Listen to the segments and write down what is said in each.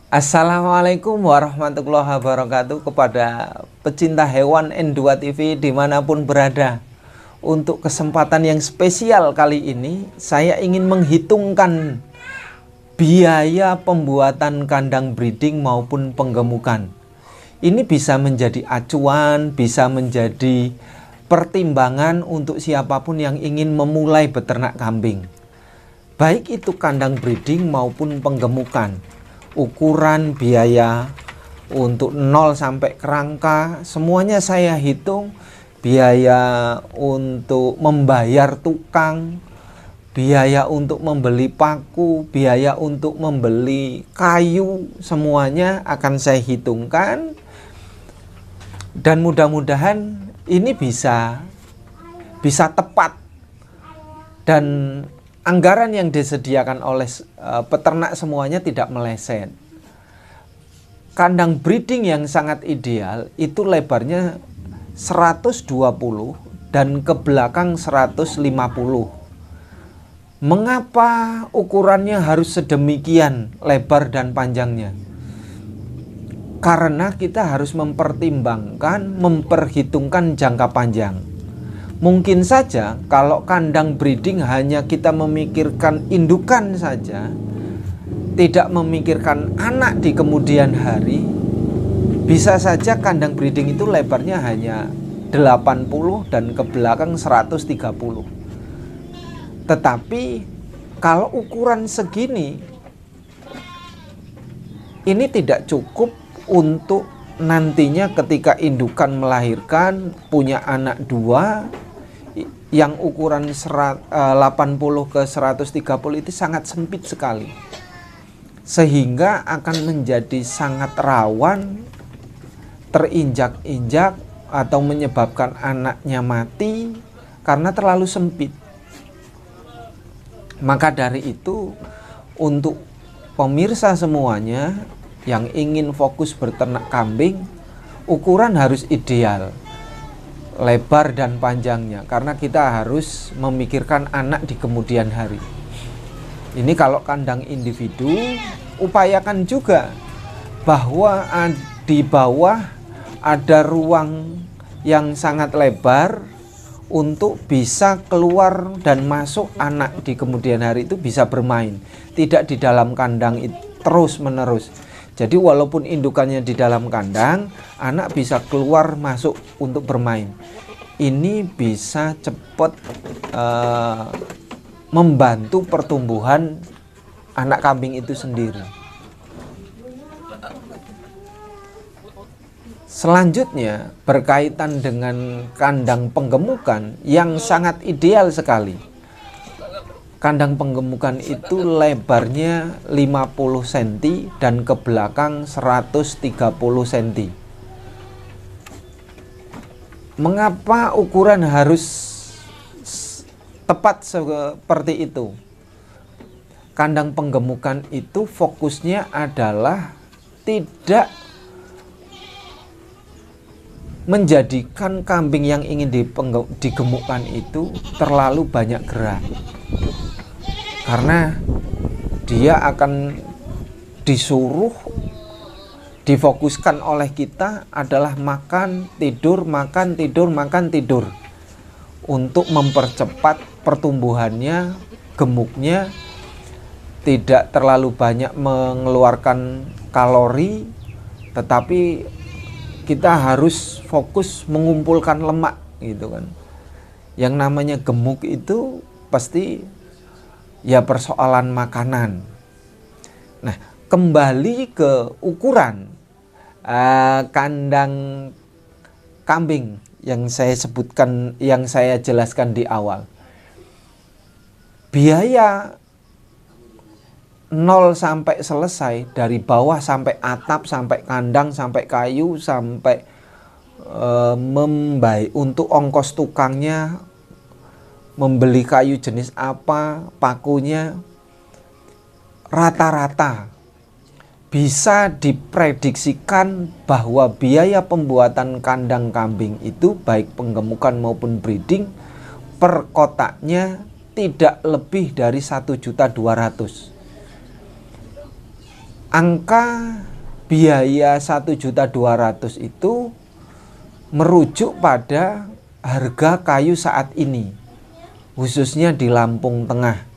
Assalamualaikum warahmatullahi wabarakatuh kepada pecinta hewan N2 TV dimanapun berada. Untuk kesempatan yang spesial kali ini, saya ingin menghitungkan biaya pembuatan kandang breeding maupun penggemukan. Ini bisa menjadi acuan, bisa menjadi pertimbangan untuk siapapun yang ingin memulai beternak kambing. Baik itu kandang breeding maupun penggemukan. Ukuran, biaya untuk 0 sampai kerangka semuanya saya hitung. Biaya untuk membayar tukang, biaya untuk membeli paku, biaya untuk membeli kayu, semuanya akan saya hitungkan. Dan mudah-mudahan ini bisa tepat, dan anggaran yang disediakan oleh peternak semuanya tidak meleset. Kandang breeding yang sangat ideal itu lebarnya 120 dan ke belakang 150. Mengapa ukurannya harus sedemikian lebar dan panjangnya? Karena kita harus memperhitungkan jangka panjang. Mungkin saja kalau kandang breeding hanya kita memikirkan indukan saja, tidak memikirkan anak di kemudian hari, bisa saja kandang breeding itu lebarnya hanya 80 dan ke belakang 130. Tetapi kalau ukuran segini, ini tidak cukup untuk nantinya ketika indukan melahirkan, punya anak 2, yang ukuran 80 ke 130 itu sangat sempit sekali, sehingga akan menjadi sangat rawan terinjak-injak atau menyebabkan anaknya mati karena terlalu sempit. Maka dari itu, untuk pemirsa semuanya yang ingin fokus beternak kambing, ukuran harus ideal, lebar dan panjangnya, karena kita harus memikirkan anak di kemudian hari. Ini kalau kandang individu, upayakan juga bahwa di bawah ada ruang yang sangat lebar untuk bisa keluar dan masuk anak di kemudian hari itu bisa bermain, tidak di dalam kandang terus menerus. Jadi walaupun indukannya di dalam kandang, anak bisa keluar masuk untuk bermain. Ini bisa cepat membantu pertumbuhan anak kambing itu sendiri. Selanjutnya berkaitan dengan kandang penggemukan yang sangat ideal sekali. Kandang penggemukan itu lebarnya 50 cm dan ke belakang 130 cm. Mengapa ukuran harus tepat seperti itu? Kandang penggemukan itu fokusnya adalah tidak menjadikan kambing yang ingin digemukkan itu terlalu banyak gerak. Karena dia akan disuruh, difokuskan oleh kita adalah makan, tidur, makan, tidur, makan, tidur. Untuk mempercepat pertumbuhannya, gemuknya, tidak terlalu banyak mengeluarkan kalori, tetapi kita harus fokus mengumpulkan lemak gitu kan. Yang namanya gemuk itu pasti ya persoalan makanan. Nah, kembali ke ukuran kandang kambing yang saya sebutkan, yang saya jelaskan di awal. Biaya 0 sampai selesai, dari bawah sampai atap, sampai kandang, sampai kayu, sampai untuk ongkos tukangnya, membeli kayu jenis apa, pakunya, rata-rata bisa diprediksikan bahwa biaya pembuatan kandang kambing itu baik penggemukan maupun breeding per kotaknya tidak lebih dari 1.200.000. angka biaya 1.200.000 itu merujuk pada harga kayu saat ini, khususnya di Lampung Tengah.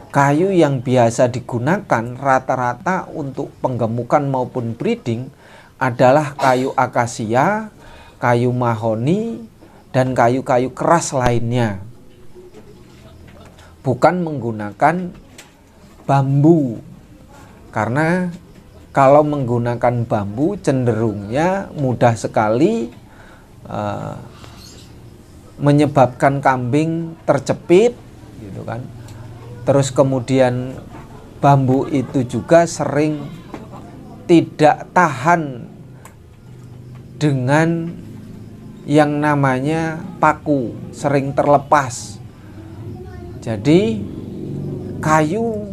Kayu yang biasa digunakan rata-rata untuk penggemukan maupun breeding adalah kayu akasia, kayu mahoni, dan kayu-kayu keras lainnya. Bukan menggunakan bambu. Karena kalau menggunakan bambu cenderungnya mudah sekali menyebabkan kambing terjepit gitu kan. Terus kemudian bambu itu juga sering tidak tahan dengan yang namanya paku, sering terlepas. Jadi kayu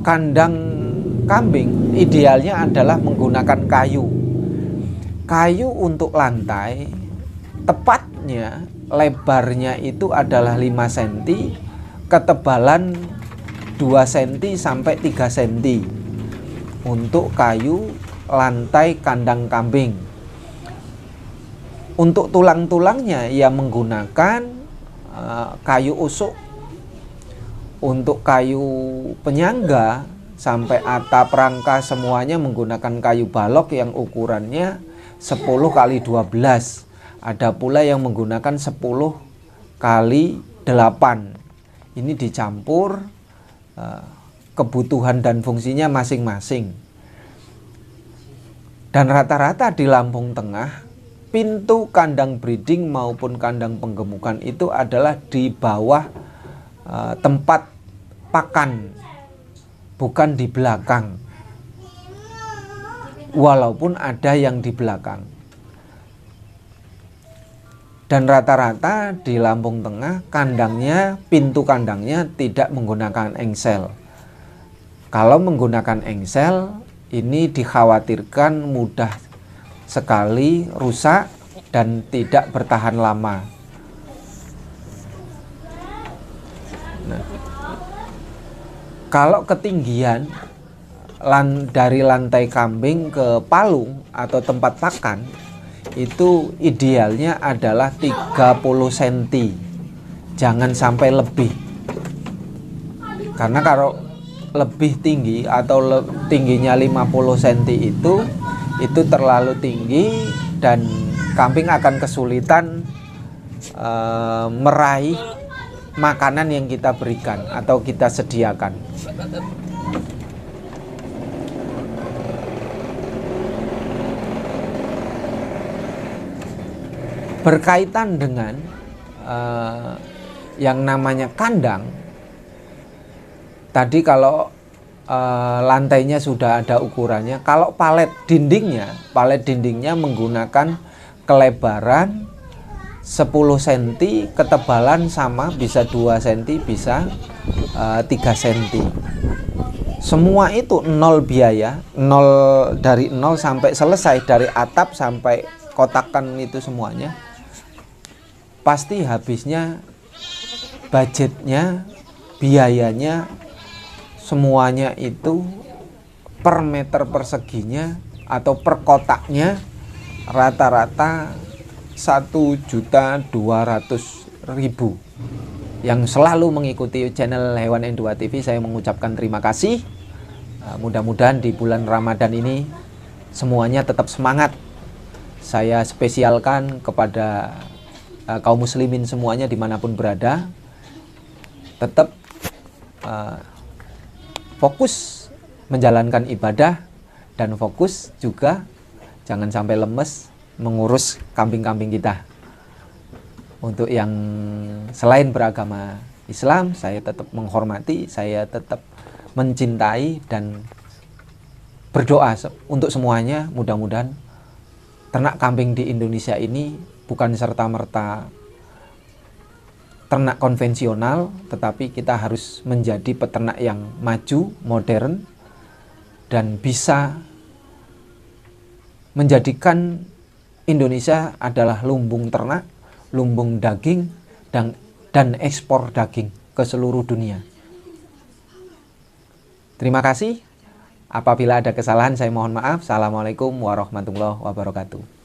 kandang kambing idealnya adalah menggunakan kayu. Kayu untuk lantai tepatnya lebarnya itu adalah 5 cm, ketebalan 2 cm sampai 3 cm untuk kayu lantai kandang kambing. Untuk tulang-tulangnya ia menggunakan kayu usuk. Untuk kayu penyangga sampai atap rangka semuanya menggunakan kayu balok yang ukurannya 10 kali 12. Ada pula yang menggunakan 10 kali 8. Ini dicampur kebutuhan dan fungsinya masing-masing. Dan rata-rata di Lampung Tengah, pintu kandang breeding maupun kandang penggemukan itu adalah di bawah tempat pakan, bukan di belakang. Walaupun ada yang di belakang. Dan rata-rata di Lampung Tengah kandangnya, pintu kandangnya tidak menggunakan engsel. Kalau menggunakan engsel, ini dikhawatirkan mudah sekali rusak dan tidak bertahan lama. Nah, kalau ketinggian dari lantai kambing ke palung atau tempat pakan, itu idealnya adalah 30 cm, jangan sampai lebih. Karena kalau lebih tinggi atau tingginya 50 cm itu terlalu tinggi dan kambing akan kesulitan meraih makanan yang kita berikan atau kita sediakan. Berkaitan dengan yang namanya kandang, tadi kalau lantainya sudah ada ukurannya, kalau palet dindingnya menggunakan kelebaran 10 cm, ketebalan sama, bisa 2 cm, bisa 3 cm. Semua itu nol biaya, dari nol sampai selesai, dari atap sampai kotakan itu semuanya. Pasti habisnya budgetnya, biayanya, semuanya itu per meter perseginya atau per kotaknya rata-rata 1.200.000. Yang selalu mengikuti channel Hewan N2 TV, saya mengucapkan terima kasih. Mudah-mudahan di bulan Ramadan ini semuanya tetap semangat. Saya spesialkan kepada kaum muslimin semuanya dimanapun berada, tetap fokus menjalankan ibadah dan fokus juga jangan sampai lemes mengurus kambing-kambing kita. Untuk yang selain beragama Islam, saya tetap menghormati, saya tetap mencintai dan berdoa untuk semuanya. Mudah-mudahan ternak kambing di Indonesia ini bukan serta-merta ternak konvensional, tetapi kita harus menjadi peternak yang maju, modern, dan bisa menjadikan Indonesia adalah lumbung ternak, lumbung daging, dan ekspor daging ke seluruh dunia. Terima kasih. Apabila ada kesalahan saya mohon maaf. Assalamualaikum warahmatullahi wabarakatuh.